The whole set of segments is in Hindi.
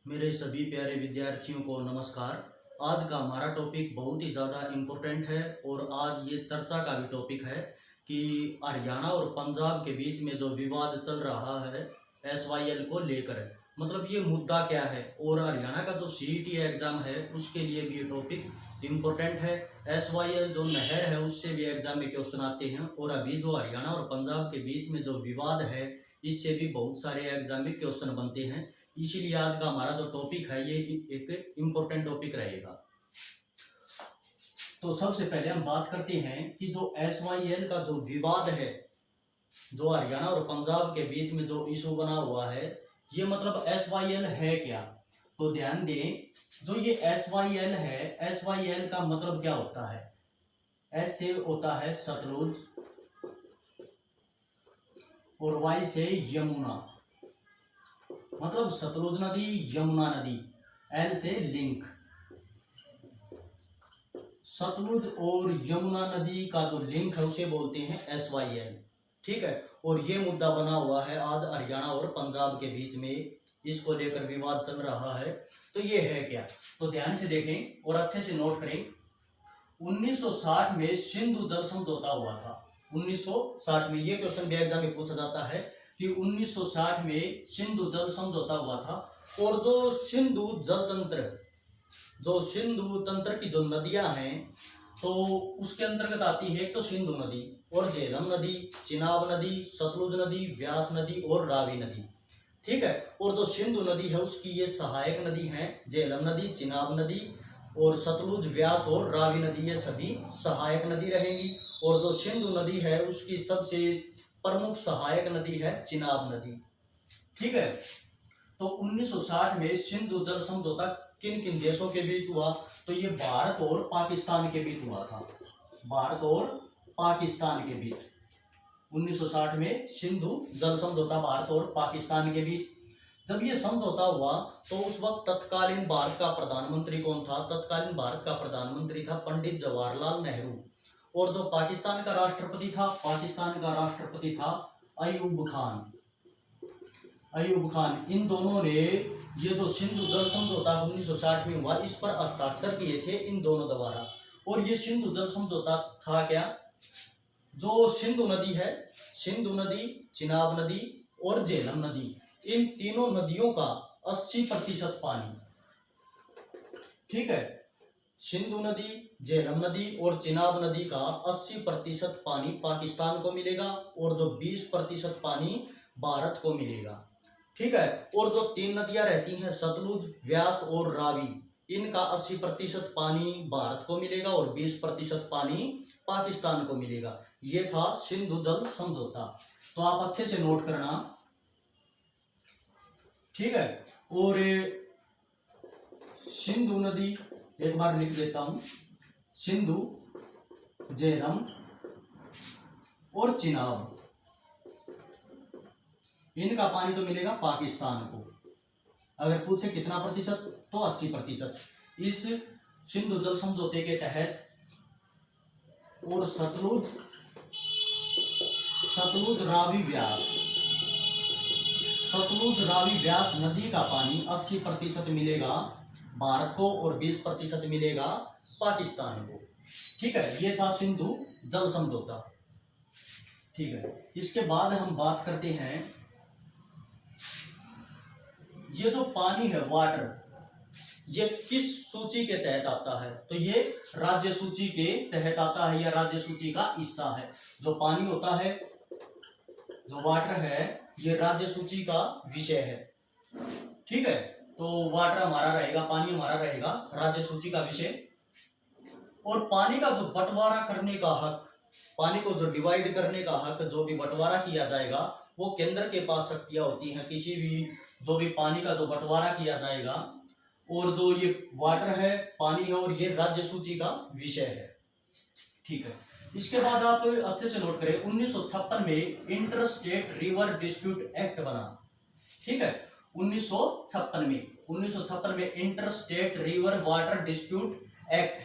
मेरे सभी प्यारे विद्यार्थियों को नमस्कार। आज का हमारा टॉपिक बहुत ही ज़्यादा इम्पोर्टेंट है और आज ये चर्चा का भी टॉपिक है कि हरियाणा और पंजाब के बीच में जो विवाद चल रहा है SYL को लेकर, मतलब ये मुद्दा क्या है। और हरियाणा का जो CET एग्ज़ाम है उसके लिए भी ये टॉपिक इम्पोर्टेंट है। SYL जो नहर है उससे भी एग्ज़ाम में क्वेश्चन आते हैं और अभी जो हरियाणा और पंजाब के बीच में जो विवाद है इससे भी बहुत सारे एग्ज़ाम में क्वेश्चन बनते हैं। इसीलिए आज का हमारा जो टॉपिक है ये एक इम्पोर्टेंट टॉपिक रहेगा। तो सबसे पहले हम बात करते हैं कि जो SYL का जो विवाद है, जो हरियाणा और पंजाब के बीच में जो इशू बना हुआ है, ये मतलब SYL है क्या। तो ध्यान दें, जो ये SYL है, SYL का मतलब क्या होता है। S से होता है सतलुज और Y से यमुना, मतलब सतलुज नदी, यमुना नदी। L से लिंक, सतलुज और यमुना नदी का जो लिंक है उसे बोलते हैं SYL। ठीक है, और ये मुद्दा बना हुआ है आज हरियाणा और पंजाब के बीच में, इसको लेकर विवाद चल रहा है। तो ये है क्या, तो ध्यान से देखें और अच्छे से नोट करें। 1960 में सिंधु जल समझौता हुआ था। 1960 में, ये क्वेश्चन भी एग्जाम में पूछा जाता है कि 1960 में सिंधु जल समझौता हुआ था। और जो सिंधु जल तंत्र, जो सिंधु तंत्र की जो नदियां हैं तो उसके अंतर्गत आती है एक तो सिंधु नदी और झेलम नदी, चिनाब नदी, सतलुज नदी, व्यास नदी और रावी नदी। ठीक है, और जो सिंधु नदी है उसकी ये सहायक नदी है, झेलम नदी, चिनाब नदी और सतलुज, व्यास और रावी नदी ये सभी सहायक नदी रहेंगी। और जो सिंधु नदी है उसकी सबसे प्रमुख सहायक नदी है चिनाब नदी। ठीक है, तो 1960 में सिंधु जल समझौता किन किन देशों के बीच हुआ, तो ये भारत और पाकिस्तान के बीच हुआ था। भारत और पाकिस्तान के बीच 1960 में सिंधु जल समझौता भारत और पाकिस्तान के बीच। जब ये समझौता हुआ तो उस वक्त तत्कालीन भारत का प्रधानमंत्री कौन था। तत्कालीन भारत का प्रधानमंत्री था पंडित जवाहरलाल नेहरू। और जो पाकिस्तान का राष्ट्रपति था, पाकिस्तान का राष्ट्रपति था अयूब खान। अयूब खान, इन दोनों ने ये जो सिंधु जल समझौता 1960 में हुआ इस पर हस्ताक्षर किए थे इन दोनों द्वारा। और ये सिंधु जल समझौता था क्या, जो सिंधु नदी है, सिंधु नदी, चिनाब नदी और झेलम नदी, इन तीनों नदियों का 80% पानी, ठीक है, सिंधु नदी, झेलम नदी और चिनाब नदी का 80% पानी पाकिस्तान को मिलेगा और जो 20% पानी भारत को मिलेगा। ठीक है, और जो तीन नदियां रहती हैं सतलुज, व्यास और रावी, इनका 80% पानी भारत को मिलेगा और 20% पानी पाकिस्तान को मिलेगा। ये था सिंधु जल समझौता। तो आप अच्छे से नोट करना। ठीक है, और सिंधु नदी एक बार लिख देता हूं, सिंधु, झेलम और चिनाब, इनका पानी तो मिलेगा पाकिस्तान को। अगर पूछे कितना प्रतिशत, तो 80%। इस सिंधु जल समझौते के तहत और सतलुज, रावी, व्यास, सतलुज, रावी, व्यास नदी का पानी 80% मिलेगा भारत को और 20% मिलेगा पाकिस्तान को। ठीक है, ये था सिंधु जल समझौता। ठीक है, इसके बाद हम बात करते हैं, ये जो पानी है वाटर, ये किस सूची के तहत आता है, तो ये राज्य सूची के तहत आता है या राज्य सूची का हिस्सा है। जो पानी होता है, जो वाटर है, ये राज्य सूची का विषय है। ठीक है, तो वाटर हमारा रहेगा, पानी हमारा रहेगा राज्य सूची का विषय। और पानी का जो बंटवारा करने का हक, पानी को जो डिवाइड करने का हक, जो भी बंटवारा किया जाएगा वो केंद्र के पास शक्तियां होती हैं। किसी भी, जो भी पानी का जो बंटवारा किया जाएगा, और जो ये वाटर है, पानी है, और ये राज्य सूची का विषय है। ठीक है, इसके बाद आप अच्छे से नोट करें, 1956 में inter state river dispute act बना। ठीक है, 1956 में inter state river water dispute act,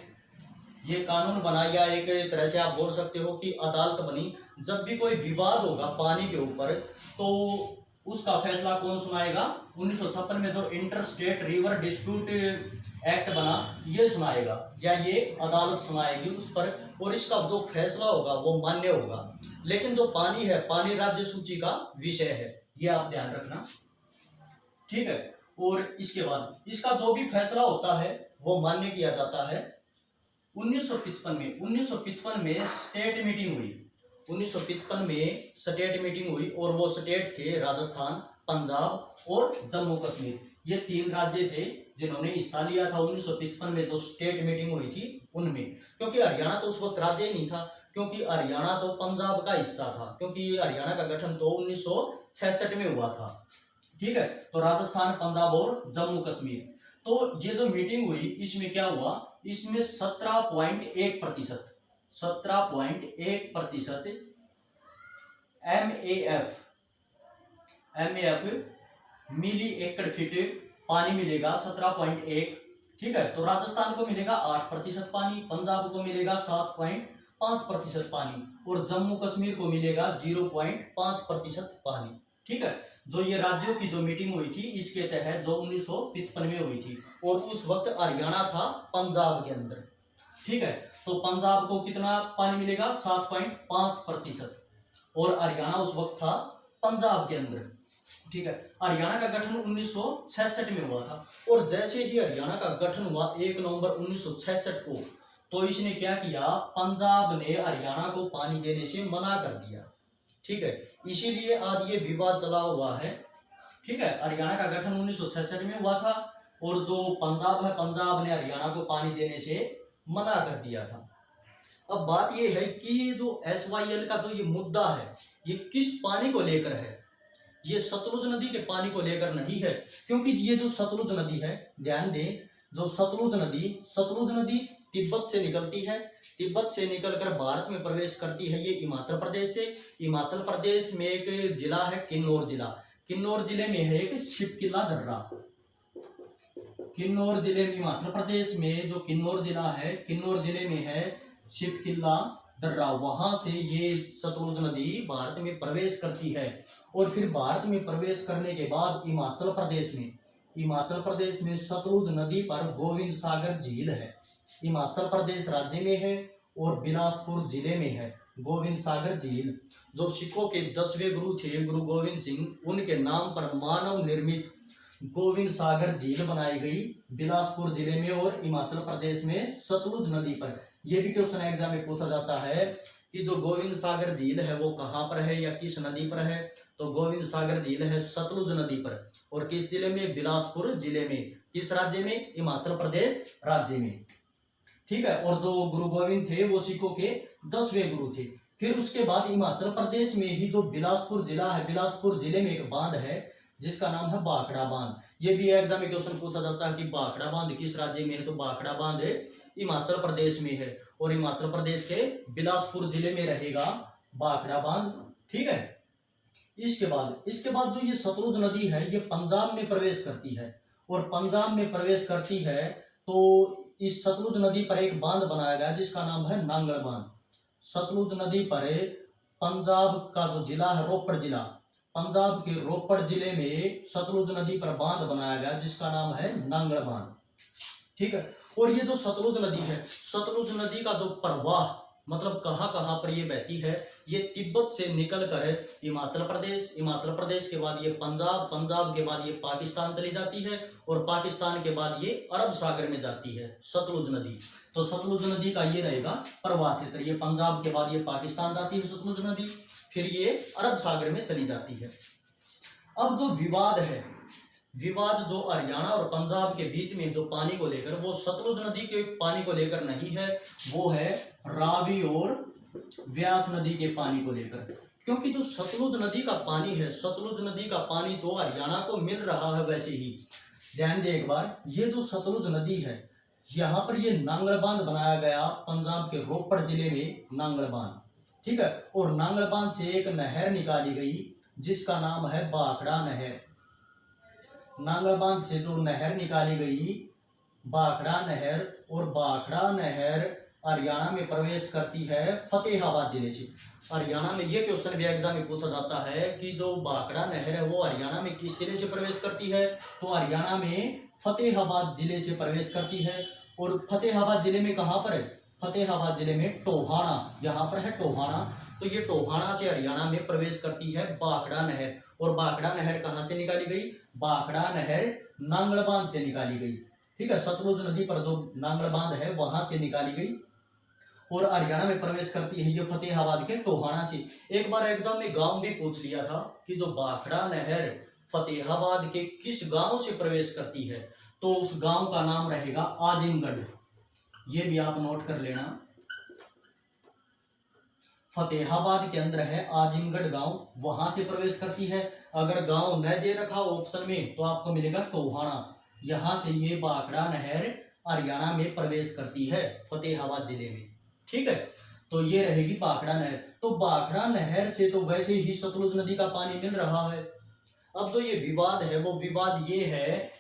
ये कानून बना, या एक तरह से आप बोल सकते हो कि अदालत बनी। जब भी कोई विवाद होगा पानी के ऊपर, तो उसका फैसला कौन सुनाएगा? 1956 में जो inter state river dispute act बना, ये सुनाएगा या ये अदालत सुनाएगी उस पर, और इसका जो फैसला होगा वो मान्य होगा। लेकिन जो पानी है, पानी राज्य सूची का विषय है, ये आप ध्यान रखना, ठीक है। और इसके बाद इसका जो भी फैसला होता है वो मान्य किया जाता है। 1955 में स्टेट मीटिंग हुई। 1955 में स्टेट मीटिंग हुई और वो स्टेट थे राजस्थान, पंजाब और जम्मू कश्मीर। ये 3 राज्य थे जिन्होंने हिस्सा लिया था 1955 में जो स्टेट मीटिंग हुई थी उनमें। क्योंकि हरियाणा तो उस वक्त राज्य ही नहीं था, क्योंकि हरियाणा तो पंजाब का हिस्सा था, क्योंकि हरियाणा का गठन तो 1966 में हुआ था, ठीक है। तो राजस्थान, पंजाब और जम्मू कश्मीर। तो ये जो मीटिंग हुई इसमें क्या हुआ? इसमें 17.1% MAF मिली एकड़ फीट पानी मिलेगा, 17.1, ठीक है। तो राजस्थान को मिलेगा 8% पानी, पंजाब को मिलेगा 7.5% पानी और जम्मू कश्मीर को मिलेगा 0.5% पानी, ठीक है। जो ये राज्यों की जो मीटिंग हुई थी इसके तहत जो 1955 में हुई थी, और उस वक्त हरियाणा था पंजाब के अंदर, ठीक है। तो पंजाब को कितना पानी मिलेगा? 7.5%, और हरियाणा उस वक्त था पंजाब के अंदर, ठीक है। हरियाणा का गठन 1966 में हुआ था, और जैसे ही हरियाणा का गठन हुआ 1 नवंबर 1966 को, तो इसने क्या किया? पंजाब ने हरियाणा को पानी देने से मना कर दिया, ठीक है। इसीलिए आज ये विवाद चला हुआ है, ठीक है। हरियाणा का गठन 1966 में हुआ था, और जो पंजाब है, पंजाब ने हरियाणा को पानी देने से मना कर दिया था। अब बात ये है कि ये जो SYL का जो ये मुद्दा है, ये किस पानी को लेकर है? ये सतलुज नदी के पानी को लेकर नहीं है, क्योंकि ये जो सतलुज नदी है, ध्यान दें, जो सतलुज नदी तिब्बत से निकलती है, तिब्बत से निकलकर भारत में प्रवेश करती है ये हिमाचल प्रदेश से। हिमाचल प्रदेश में एक जिला है किन्नौर जिला, किन्नौर जिले में है एक शिवकिला दर्रा। किन्नौर जिले में, हिमाचल प्रदेश में जो किन्नौर जिला है, किन्नौर जिले में है शिवकिला दर्रा। वहां से ये सतलुज नदी भारत में प्रवेश करती है, और फिर भारत में प्रवेश करने के बाद हिमाचल प्रदेश में सतलुज नदी पर गोविंद सागर झील है। हिमाचल प्रदेश राज्य में है और बिलासपुर जिले में है गोविंद सागर झील। जो सिखों के 10वें गुरु थे, गुरु गोविंद सिंह, उनके नाम पर मानव निर्मित गोविंद सागर झील बनाई गई बिलासपुर जिले में और हिमाचल प्रदेश में सतलुज नदी पर। यह भी क्वेश्चन एग्जाम में पूछा जाता है कि जो गोविंद सागर झील है वो कहाँ पर है या किस नदी पर है? तो गोविंद सागर झील है सतलुज नदी पर, और किस जिले में? बिलासपुर जिले में। किस राज्य में? हिमाचल प्रदेश राज्य में, ठीक है। और जो गुरु गोविंद थे वो सिखों के 10वें गुरु थे। फिर उसके बाद हिमाचल प्रदेश में ही जो बिलासपुर जिला है, बिलासपुर जिले में एक बांध है जिसका नाम है भाखड़ा बांध। ये भी एग्जाम में क्वेश्चन पूछा जाता है कि भाखड़ा बांध किस राज्य में है? तो भाखड़ा बांध हिमाचल प्रदेश में है, और हिमाचल प्रदेश के बिलासपुर जिले में रहेगा भाखड़ा बांध, ठीक है। इसके बाद जो ये सतलुज नदी है ये पंजाब में प्रवेश करती है, और पंजाब में प्रवेश करती है तो इस सतलुज नदी पर एक बांध बनाया गया जिसका नाम है नांगल बांध। सतलुज नदी पर पंजाब का जो जिला है रोपड़ जिला, पंजाब के रोपड़ जिले में सतलुज नदी पर बांध बनाया गया जिसका नाम है नांगल बांध, ठीक है। और ये जो सतलुज नदी है, सतलुज नदी का जो प्रवाह मतलब कहाँ पर ये बहती है? ये तिब्बत से निकलकर हिमाचल प्रदेश के बाद ये पंजाब के बाद ये पाकिस्तान चली जाती है, और पाकिस्तान के बाद ये अरब सागर में जाती है सतलुज नदी। तो सतलुज नदी का ये रहेगा प्रवाह क्षेत्र। ये पंजाब के बाद ये पाकिस्तान जाती है सतलुज नदी, फिर ये अरब सागर में चली जाती है। अब जो विवाद जो हरियाणा और पंजाब के बीच में जो पानी को लेकर, वो सतलुज नदी के पानी को लेकर नहीं है, वो है रावी और व्यास नदी के पानी को लेकर। क्योंकि जो सतलुज नदी का पानी है, सतलुज नदी का पानी तो हरियाणा को मिल रहा है वैसे ही। ध्यान दे एक बार, ये जो सतलुज नदी है यहाँ पर ये नांगल बांध बनाया गया पंजाब के रोपड़ जिले में, नांगल बांध, ठीक है। और नांगल बांध से एक नहर निकाली गई जिसका नाम है भाखड़ा नहर। नांगल बांध से जो नहर निकाली गई भाखड़ा नहर, और भाखड़ा नहर हरियाणा में प्रवेश करती है फतेहाबाद जिले से। हरियाणा में ये क्वेश्चन भी एग्जाम में पूछा जाता है कि जो भाखड़ा नहर है वो हरियाणा में किस जिले से प्रवेश करती है, तो हरियाणा में फतेहाबाद जिले से प्रवेश करती है। और फतेहाबाद जिले में कहाँ पर है, फतेहाबाद जिले में टोहाना, यहाँ पर है टोहाना। तो ये टोहाना से हरियाणा में प्रवेश करती है भाखड़ा नहर। और भाखड़ा नहर कहाँ से निकाली गई, भाखड़ा नहर नांगल बांध से निकाली गई। ठीक है, सतलुज नदी पर जो नांगल बांध है वहां से निकाली गई और हरियाणा में प्रवेश करती है ये फतेहाबाद के टोहाना से। एक बार एग्जाम में गांव भी पूछ लिया था कि जो भाखड़ा नहर फतेहाबाद के किस गांव से प्रवेश करती है, तो उस गांव का नाम रहेगा आजिमगढ़। ये भी आप नोट कर लेना, फतेहाबाद के अंदर है आजिमगढ़ गांव, वहां से प्रवेश करती है। अगर गांव न दे रखा ऑप्शन में तो आपको मिलेगा टोहाना। यहां से ये भाखड़ा नहर हरियाणा में प्रवेश करती है फतेहाबाद जिले में। ठीक है, तो ये रहेगी भाखड़ा नहर। तो भाखड़ा नहर से तो वैसे ही सतलुज नदी का पानी मिल रहा है। अब जो ये विवाद है वो विवाद ये है,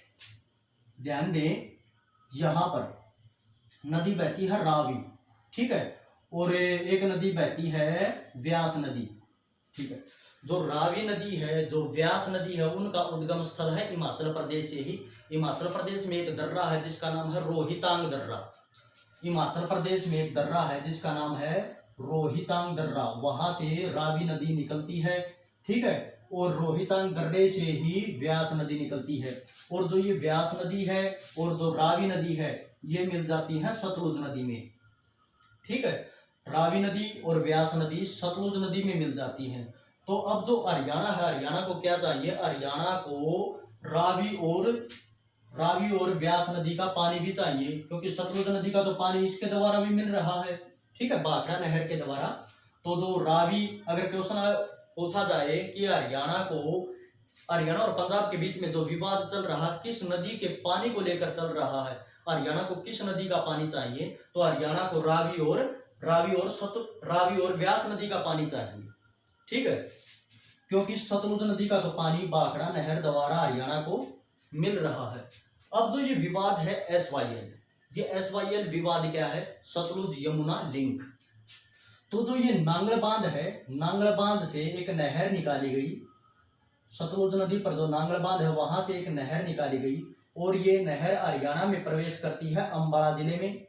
ध्यान दें, यहां पर नदी बहती है रावी, ठीक है, और एक नदी बहती है व्यास नदी। ठीक है, जो रावी नदी है, जो व्यास नदी है, उनका उद्गम स्थल है हिमाचल प्रदेश से ही। हिमाचल प्रदेश में एक दर्रा है जिसका नाम है रोहितांग दर्रा। हिमाचल प्रदेश में एक दर्रा है जिसका नाम है रोहितांग दर्रा, वहां से रावी नदी निकलती है। ठीक है, और रोहितांग दर्रे से ही व्यास नदी निकलती है। और जो ये व्यास नदी है और जो रावी नदी है ये मिल जाती है सतलुज नदी में। ठीक है, रावी नदी और व्यास नदी सतलुज नदी में मिल जाती हैं। तो अब जो हरियाणा है, हरियाणा को क्या चाहिए, हरियाणा को रावी और व्यास नदी का पानी भी चाहिए, क्योंकि सतलुज नदी का तो पानी इसके द्वारा भी मिल रहा है। ठीक है, भाखड़ा नहर के द्वारा। तो जो रावी, अगर क्वेश्चन पूछा जाए कि हरियाणा और पंजाब के बीच में जो विवाद चल रहा, किस नदी के पानी को लेकर चल रहा है, हरियाणा को किस नदी का पानी चाहिए, तो हरियाणा को रावी और व्यास नदी का पानी चाहिए। ठीक है, क्योंकि सतलुज नदी का तो पानी भाखड़ा नहर द्वारा हरियाणा को मिल रहा है। अब जो ये विवाद है SYL, ये SYL विवाद क्या है, सतलुज यमुना लिंक। तो जो ये नांगल बांध है, नांगल बांध से एक नहर निकाली गई, सतलुज नदी पर जो नांगल बांध है वहां से एक नहर निकाली गई और ये नहर हरियाणा में प्रवेश करती है अंबाला जिले में।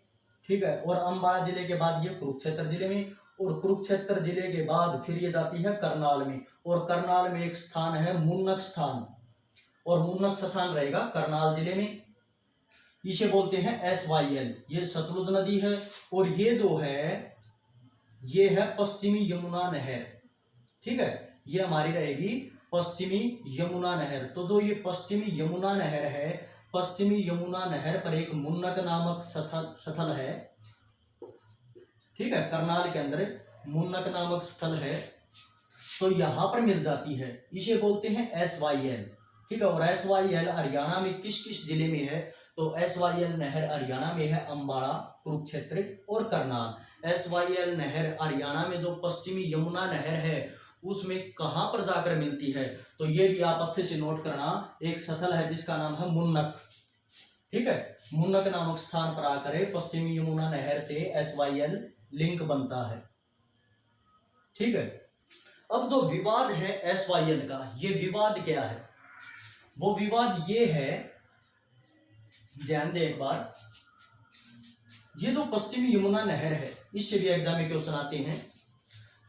ठीक है, और अंबाला जिले के बाद ये कुरुक्षेत्र जिले में, और कुरुक्षेत्र जिले के बाद फिर ये जाती है करनाल में, और करनाल में एक स्थान है मुन्नक स्थान, और मुन्नक स्थान रहेगा करनाल जिले में। इसे बोलते हैं SYL। ये सतलुज नदी है और ये जो है ये है पश्चिमी यमुना नहर। ठीक है, ये हमारी रहेगी पश्चिमी यमुना नहर। तो जो ये पश्चिमी यमुना नहर है, पश्चिमी यमुना नहर पर एक मुन्नक नामक स्थल है। ठीक है, करनाल के अंदर मुन्नक नामक स्थल है, तो यहां पर मिल जाती है, इसे बोलते हैं SYL। ठीक है, और SYL हरियाणा में किस किस जिले में है, तो SYL नहर हरियाणा में है अंबाला, कुरुक्षेत्र और करनाल। SYL नहर हरियाणा में जो पश्चिमी यमुना नहर है उसमें कहां पर जाकर मिलती है, तो ये भी आप अच्छे से नोट करना, एक स्थल है जिसका नाम है मुन्नक। ठीक है, मुन्नक नामक स्थान पर आकर पश्चिमी यमुना नहर से SYL लिंक बनता है। ठीक है, अब जो विवाद है SYL का, ये विवाद क्या है, वो विवाद ये है, ध्यान दे एक बार, ये जो पश्चिमी यमुना नहर है इससे भी एग्जाम में क्वेश्चन आते हैं।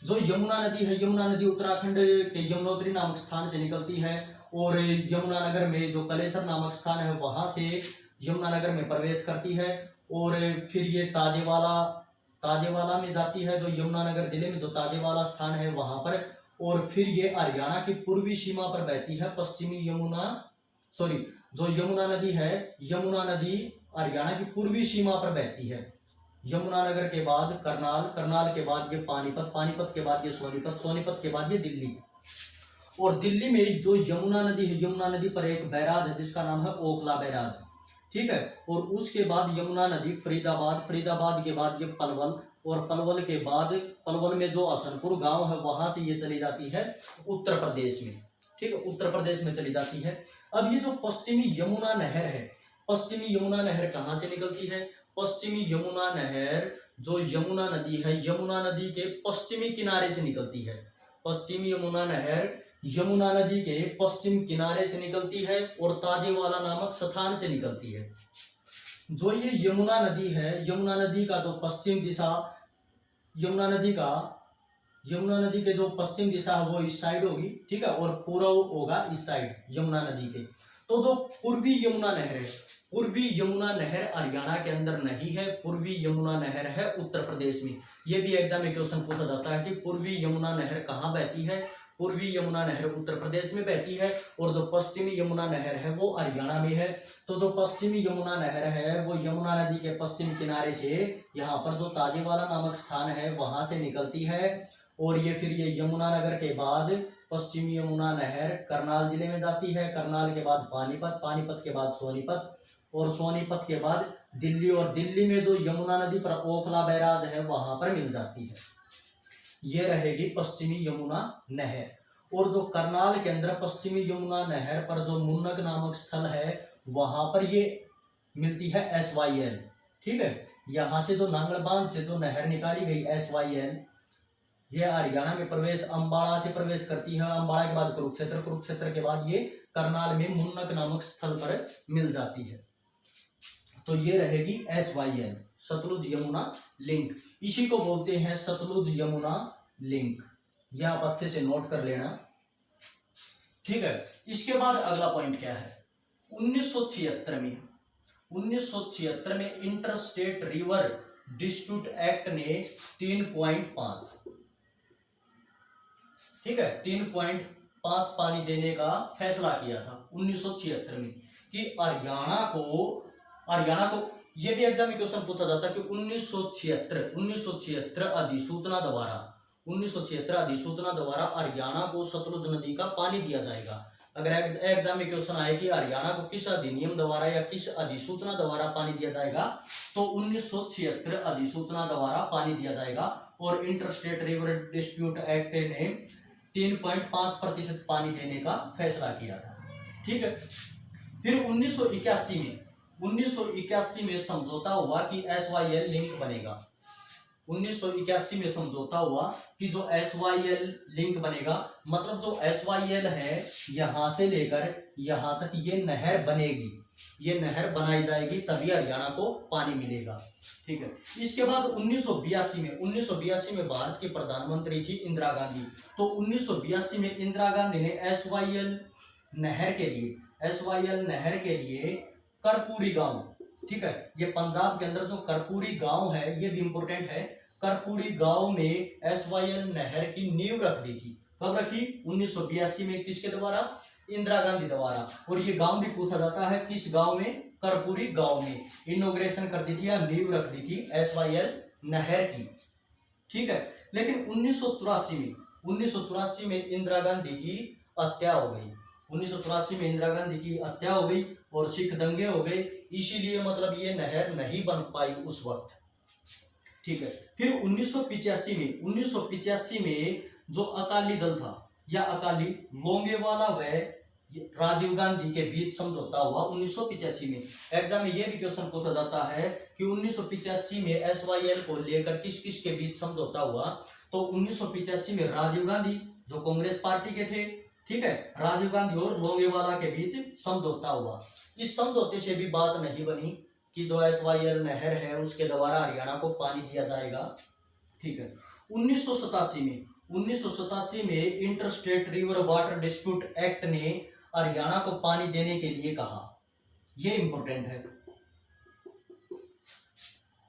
जो यमुना नदी है, यमुना नदी उत्तराखंड के यमुनोत्री नामक स्थान से निकलती है और यमुनानगर में जो कलेसर नामक स्थान है वहां से यमुनानगर में प्रवेश करती है और फिर ये ताजेवाला में जाती है, जो यमुनानगर जिले में जो ताजेवाला स्थान है वहां पर, और फिर ये हरियाणा की पूर्वी सीमा पर बहती है। जो यमुना नदी है, यमुना नदी हरियाणा की पूर्वी सीमा पर बहती है। यमुनानगर के बाद करनाल, करनाल के बाद ये पानीपत, पानीपत के बाद ये सोनीपत, सोनीपत के बाद ये दिल्ली। और दिल्ली में जो यमुना नदी है, यमुना नदी पर एक बैराज है जिसका नाम है ओखला बैराज। ठीक है, और उसके बाद यमुना नदी फरीदाबाद, फरीदाबाद के बाद ये पलवल, और पलवल के बाद पलवल में जो हसनपुर गांव है वहां से ये चली जाती है उत्तर प्रदेश में। ठीक है, उत्तर प्रदेश में चली जाती है। अब ये जो पश्चिमी यमुना नहर है, पश्चिमी यमुना नहर कहाँ से निकलती है, पश्चिमी यमुना नहर, जो यमुना नदी है, यमुना नदी के पश्चिमी किनारे से निकलती है। पश्चिमी यमुना नहर यमुना नदी के पश्चिम किनारे से निकलती है और ताजेवाला नामक स्थान से निकलती है। जो ये यमुना नदी है, यमुना नदी का जो पश्चिम दिशा, यमुना नदी के जो पश्चिम दिशा है वो इस साइड होगी, ठीक है, और पूर्व होगा इस साइड यमुना नदी के। तो जो पूर्वी यमुना नहर है, पूर्वी यमुना नहर हरियाणा के अंदर नहीं है, पूर्वी यमुना नहर है उत्तर प्रदेश में। ये भी एग्जाम में क्वेश्चन पूछा जाता है कि पूर्वी यमुना नहर कहाँ बहती है। पूर्वी यमुना नहर उत्तर प्रदेश में बहती है और जो पश्चिमी यमुना नहर है वो हरियाणा में है। तो जो पश्चिमी यमुना नहर है वो यमुना नदी के पश्चिम किनारे से यहाँ पर जो ताजेवाला नामक स्थान है वहां से निकलती है और ये फिर ये यमुनानगर के बाद पश्चिमी यमुना नहर करनाल जिले में जाती है, करनाल के बाद पानीपत, पानीपत के बाद सोनीपत और सोनीपत के बाद दिल्ली, और दिल्ली में जो यमुना नदी पर ओखला बैराज है वहां पर मिल जाती है। ये रहेगी पश्चिमी यमुना नहर। और जो करनाल के अंदर पश्चिमी यमुना नहर पर जो मुन्नक नामक स्थल है वहां पर ये मिलती है SYL, ठीक है। यहाँ से जो नांगल बांध से जो नहर निकाली गई SYL, ये हरियाणा में प्रवेश अंबाला से प्रवेश करती है, अंबाला के बाद कुरुक्षेत्र, कुरुक्षेत्र के बाद ये करनाल में मुन्नक नामक स्थल पर मिल जाती है। तो ये रहेगी SYL, सतलुज यमुना लिंक। इसी को बोलते हैं सतलुज यमुना लिंक। यह आप अच्छे से नोट कर लेना, ठीक है। इसके बाद अगला पॉइंट क्या है, 1976 में inter state river dispute act ने 3.5, ठीक है, 3.5 पानी देने का फैसला किया था 1976 में कि हरियाणा को ये भी एग्जाम में क्वेश्चन पूछा जाता है कि 1976 अधिसूचना द्वारा हरियाणा को सतलुज नदी का पानी दिया जाएगा। अगर एग्जाम में क्वेश्चन आए कि हरियाणा को किस अधिनियम द्वारा या किस अधिसूचना द्वारा पानी दिया जाएगा, तो 1976 अधिसूचना द्वारा पानी दिया जाएगा। और inter state river dispute act ने 3.5% पानी देने का फैसला किया था, ठीक है। फिर 1981 में समझौता हुआ कि SYL लिंक बनेगा। 1981 में समझौता हुआ कि जो SYL लिंक बनेगा, मतलब जो SYL है यहां से लेकर यहां तक ये नहर बनेगी, ये नहर बनाई जाएगी तभी हरियाणा को पानी मिलेगा, ठीक है। इसके बाद 1982 में भारत की प्रधानमंत्री थी इंदिरा गांधी। तो 1982 में इंदिरा गांधी ने SYL नहर के लिए करपूरी गांव, ठीक है, ये पंजाब के अंदर जो करपूरी गांव है ये भी इंपॉर्टेंट है। करपूरी गांव में SYL नहर की नींव रख दी थी। कब रखी? 1982 में। किसके द्वारा? इंदिरा गांधी द्वारा। और ये गांव भी पूछा जाता है, किस गांव में? करपूरी गांव में इनॉग्रेशन कर दी थी या नींव रख दी थी SYL नहर की, ठीक है। लेकिन 1984 में इंदिरा गांधी की हत्या हो गई। 1984 में इंदिरा गांधी की हत्या हो गई और सिख दंगे हो गए, इसीलिए मतलब ये नहर नहीं बन पाई उस वक्त, ठीक है। फिर 1985 में जो अकाली दल था या अकाली लोंगेवाला व राजीव गांधी के बीच समझौता हुआ 1985 में। एग्जाम में ये भी क्वेश्चन पूछा जाता है कि 1985 में SYL को लेकर किस किस के बीच समझौता हुआ। तो 1985 में राजीव गांधी जो कांग्रेस पार्टी के थे, ठीक है, राजीव गांधी और लोंगेवाला के बीच समझौता हुआ। इस समझौते से भी बात नहीं बनी कि जो SYL नहर है उसके द्वारा हरियाणा को पानी दिया जाएगा, ठीक है। 1987 में inter state river water dispute act ने हरियाणा को पानी देने के लिए कहा। यह इंपॉर्टेंट है,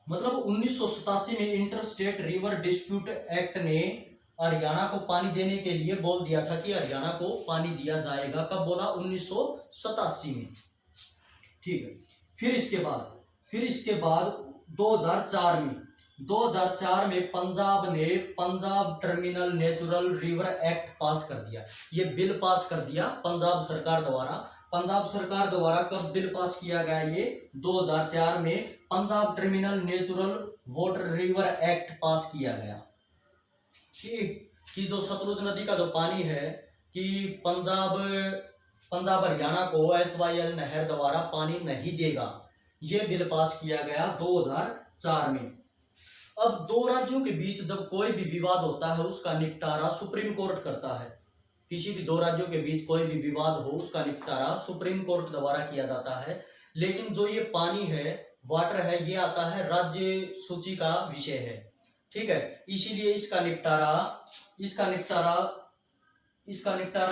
मतलब 1987 में inter state river dispute act ने हरियाणा को पानी देने के लिए बोल दिया था कि हरियाणा को पानी दिया जाएगा। कब बोला? 1987 में, ठीक है। फिर इसके बाद 2004 में पंजाब ने Punjab terminal natural river act पास कर दिया। ये बिल पास कर दिया पंजाब सरकार द्वारा। पंजाब सरकार द्वारा कब बिल पास किया गया? ये 2004 में Punjab terminal natural water river act पास किया गया कि जो सतलुज नदी का जो पानी है कि पंजाब हरियाणा को SYL नहर द्वारा पानी नहीं देगा। ये बिल पास किया गया 2004 में। अब दो राज्यों के बीच जब कोई भी विवाद होता है उसका निपटारा सुप्रीम कोर्ट करता है। किसी भी दो राज्यों के बीच कोई भी विवाद हो उसका निपटारा सुप्रीम कोर्ट द्वारा किया जाता है। लेकिन जो ये पानी है, वाटर है, ये आता है राज्य सूची का विषय है, ठीक है। इसीलिए इसका निपटारा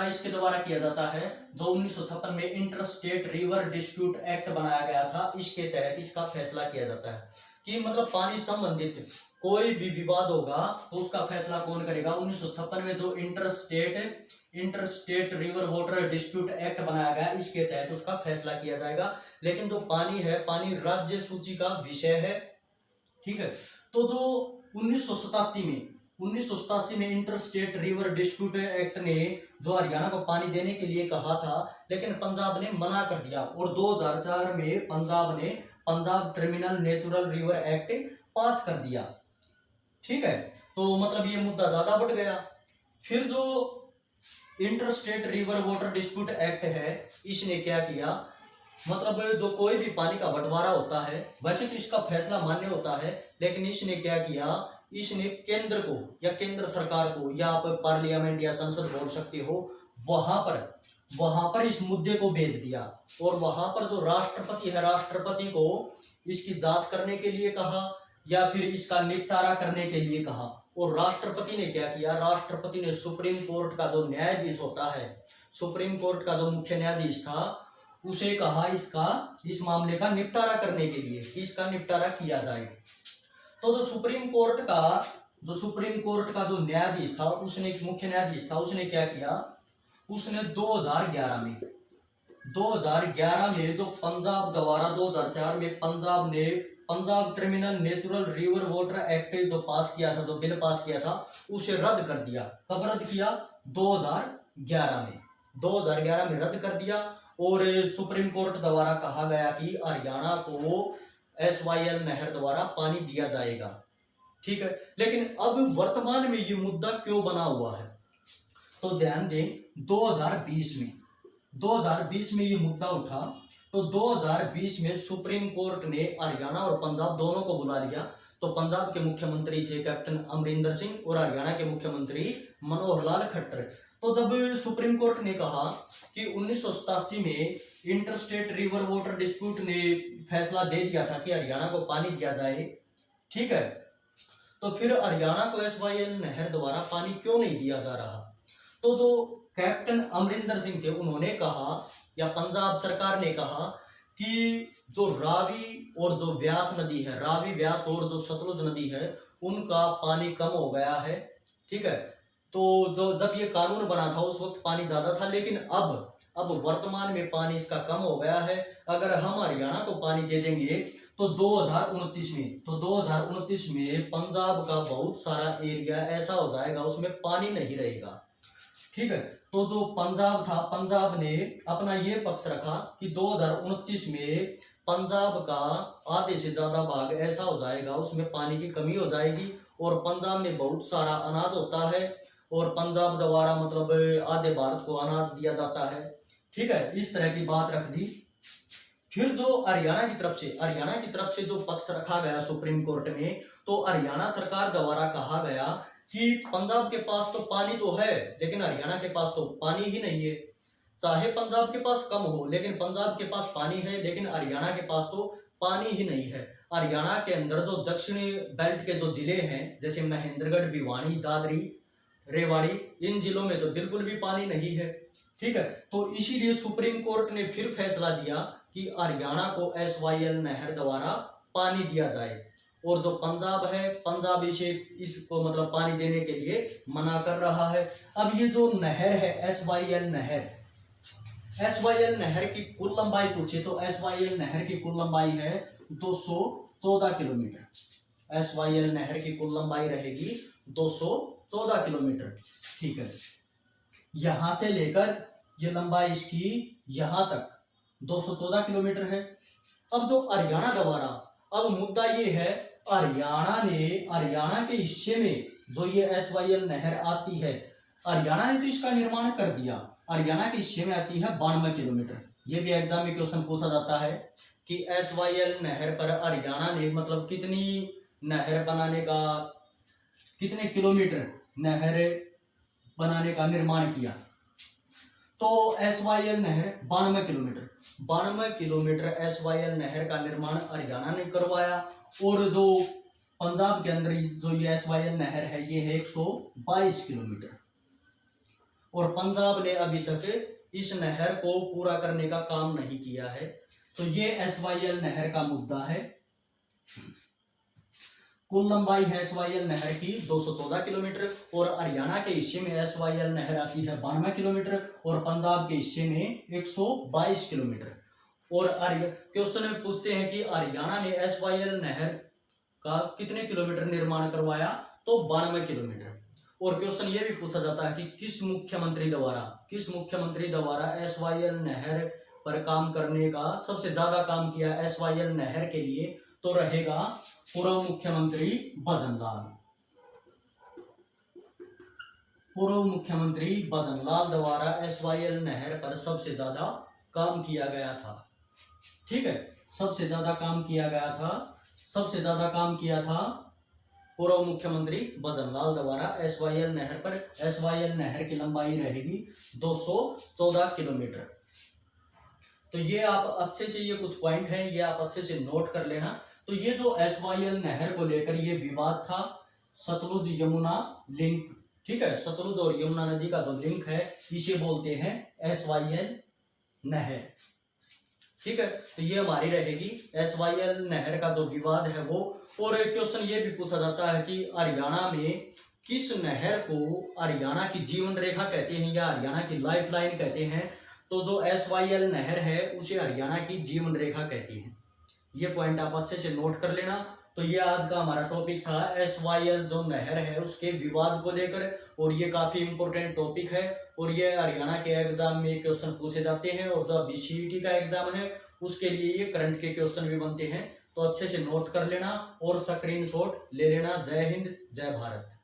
इसके द्वारा किया जाता है जो 1956 में inter state river dispute act बनाया गया था। इसके तहत इसका फैसला किया जाता है कि मतलब पानी संबंधित कोई भी विवाद होगा तो उसका फैसला कौन करेगा। 1956 में जो inter state river water dispute act बनाया गया, इसके तहत उसका फैसला किया जाएगा। लेकिन जो पानी है, पानी राज्य सूची का विषय है, ठीक है। तो जो 1987 में inter state river dispute act ने जो हरियाणा को पानी देने के लिए कहा था, लेकिन पंजाब ने मना कर दिया। और 2004 में पंजाब ने Punjab terminal natural river act पास कर दिया, ठीक है। तो मतलब ये मुद्दा ज्यादा बढ़ गया। फिर जो inter state river water dispute act है, इसने क्या किया, मतलब जो कोई भी पानी का बंटवारा होता है, वैसे तो इसका फैसला मान्य होता है, लेकिन इसने क्या किया, इसने केंद्र को या केंद्र सरकार को, या आप पार्लियामेंट या संसद बोल सकते हो, वहां पर इस मुद्दे को भेज दिया। और वहां पर जो राष्ट्रपति है, राष्ट्रपति को इसकी जांच करने के लिए कहा या फिर इसका निपटारा करने के लिए कहा। और राष्ट्रपति ने क्या किया, राष्ट्रपति ने सुप्रीम कोर्ट का जो न्यायाधीश होता है, सुप्रीम कोर्ट का जो मुख्य न्यायाधीश था, उसे कहा इस मामले का निपटारा करने के लिए, इसका निपटारा किया जाए। तो जो सुप्रीम कोर्ट का जो न्यायाधीश था, उसने मुख्य न्यायाधीश था, उसने क्या किया, उसने 2011 में जो पंजाब द्वारा 2004 में पंजाब ने Punjab terminal natural river water act जो पास किया था, जो बिल पास किया था, उसे रद्द कर दिया। कब रद्द किया, 2011 में रद्द कर दिया। और सुप्रीम कोर्ट द्वारा कहा गया कि हरियाणा को SYL नहर द्वारा पानी दिया जाएगा, ठीक है। लेकिन अब वर्तमान में ये मुद्दा क्यों बना हुआ है, तो ध्यान दें, 2020 में ये मुद्दा उठा। तो 2020 में सुप्रीम कोर्ट ने हरियाणा और पंजाब दोनों को बुला लिया। तो पंजाब के मुख्यमंत्री थे कैप्टन अमरिंदर सिंह और हरियाणा के मुख्यमंत्री मनोहर लाल खट्टर। तो जब सुप्रीम कोर्ट ने कहा कि 1987 में इंटरस्टेट रिवर वाटर डिस्प्यूट ने फैसला दे दिया था कि हरियाणा को पानी दिया जाए, ठीक है, तो फिर हरियाणा को SYL नहर द्वारा पानी क्यों नहीं दिया जा रहा। तो जो कैप्टन अमरिंदर सिंह थे, उन्होंने कहा, या पंजाब सरकार ने कहा कि जो रावी और जो व्यास नदी है, रावी व्यास और जो सतलुज नदी है, उनका पानी कम हो गया है, ठीक है। तो जो जब ये कानून बना था उस वक्त पानी ज्यादा था, लेकिन अब वर्तमान में पानी इसका कम हो गया है। अगर हम हरियाणा को पानी दे देंगे तो 2029 में पंजाब का बहुत सारा एरिया ऐसा हो जाएगा उसमें पानी नहीं रहेगा, ठीक है। तो जो पंजाब था, पंजाब ने अपना ये पक्ष रखा कि 2029 में पंजाब का आधे से ज्यादा भाग ऐसा हो जाएगा उसमें पानी की कमी हो जाएगी। और पंजाब में बहुत सारा अनाज होता है और पंजाब द्वारा मतलब आधे भारत को अनाज दिया जाता है, ठीक है। इस तरह की बात रख दी। फिर जो हरियाणा की तरफ से जो पक्ष रखा गया सुप्रीम कोर्ट में, तो हरियाणा सरकार द्वारा कहा गया कि पंजाब के पास तो पानी तो है, लेकिन हरियाणा के पास तो पानी ही नहीं है। चाहे पंजाब के पास कम हो, लेकिन पंजाब के पास पानी है, लेकिन हरियाणा के पास तो पानी ही नहीं है। हरियाणा के अंदर जो दक्षिणी बेल्ट के जो जिले हैं, जैसे महेंद्रगढ़, भिवानी, दादरी, रेवाड़ी, इन जिलों में तो बिल्कुल भी पानी नहीं है, ठीक है। तो इसीलिए सुप्रीम कोर्ट ने फिर फैसला दिया कि हरियाणा को SYL नहर द्वारा पानी दिया जाए। और जो पंजाब है, पंजाब इसको मतलब पानी देने के लिए मना कर रहा है। अब ये जो नहर है SYL नहर की कुल लंबाई पूछे तो SYL नहर की कुल लंबाई है 214 किलोमीटर। SYL नहर की कुल लंबाई रहेगी 214 किलोमीटर, ठीक है। यहां से लेकर ये लंबाई इसकी यहां तक 214 किलोमीटर है। अब जो हरियाणा द्वारा, अब मुद्दा ये है, हरियाणा के हिस्से में जो ये SYL नहर आती है, हरियाणा ने तो इसका निर्माण कर दिया। हरियाणा के हिस्से में आती है 92 किलोमीटर। ये भी एग्जाम में क्वेश्चन पूछा जाता है कि SYL नहर पर हरियाणा ने मतलब कितनी नहर बनाने का, कितने किलोमीटर नहर बनाने का निर्माण किया। तो SYL नहर 92 किलोमीटर SYL नहर का निर्माण हरियाणा ने करवाया। और जो पंजाब के अंदर जो ये SYL नहर है ये है 122 किलोमीटर। और पंजाब ने अभी तक इस नहर को पूरा करने का काम नहीं किया है। तो ये SYL नहर का मुद्दा है। कुल लंबाई है SYL नहर की 214 किलोमीटर और हरियाणा के हिस्से में SYL नहर आती है 92 किलोमीटर और पंजाब के हिस्से में 122 किलोमीटर। और क्वेश्चन में पूछते हैं कि हरियाणा ने SYL नहर का कितने किलोमीटर निर्माण करवाया, तो 92 किलोमीटर। और क्वेश्चन ये भी पूछा जाता है कि किस मुख्यमंत्री द्वारा SYL नहर पर काम करने का सबसे ज्यादा काम किया SYL नहर के लिए, तो रहेगा पूर्व मुख्यमंत्री भजनलाल द्वारा SYL नहर पर सबसे ज्यादा काम किया गया था। ठीक है, सबसे ज्यादा काम किया था पूर्व मुख्यमंत्री भजनलाल द्वारा SYL नहर पर। SYL नहर की लंबाई रहेगी 214 किलोमीटर। तो ये आप अच्छे से, ये कुछ पॉइंट हैं, ये आप अच्छे से नोट कर लेना। तो ये जो SYL नहर को लेकर ये विवाद था, सतलुज यमुना लिंक, ठीक है, सतलुज और यमुना नदी का जो लिंक है इसे बोलते हैं SYL नहर। ठीक है, तो ये हमारी रहेगी SYL नहर का जो विवाद है वो। और एक क्वेश्चन ये भी पूछा जाता है कि हरियाणा में किस नहर को हरियाणा की जीवन रेखा कहते हैं या हरियाणा की लाइफ लाइन कहते हैं। तो जो SYL नहर है उसे हरियाणा की जीवन रेखा कहती है। ये पॉइंट आप अच्छे से नोट कर लेना। तो ये आज का हमारा टॉपिक था SYL जो नहर है उसके विवाद को लेकर, और ये काफी इंपॉर्टेंट टॉपिक है और ये हरियाणा के एग्जाम में क्वेश्चन पूछे जाते हैं। और जो अभी CET का एग्जाम है उसके लिए ये करंट के क्वेश्चन भी बनते हैं। तो अच्छे से नोट कर लेना और स्क्रीनशॉट ले लेना। जय हिंद, जय भारत।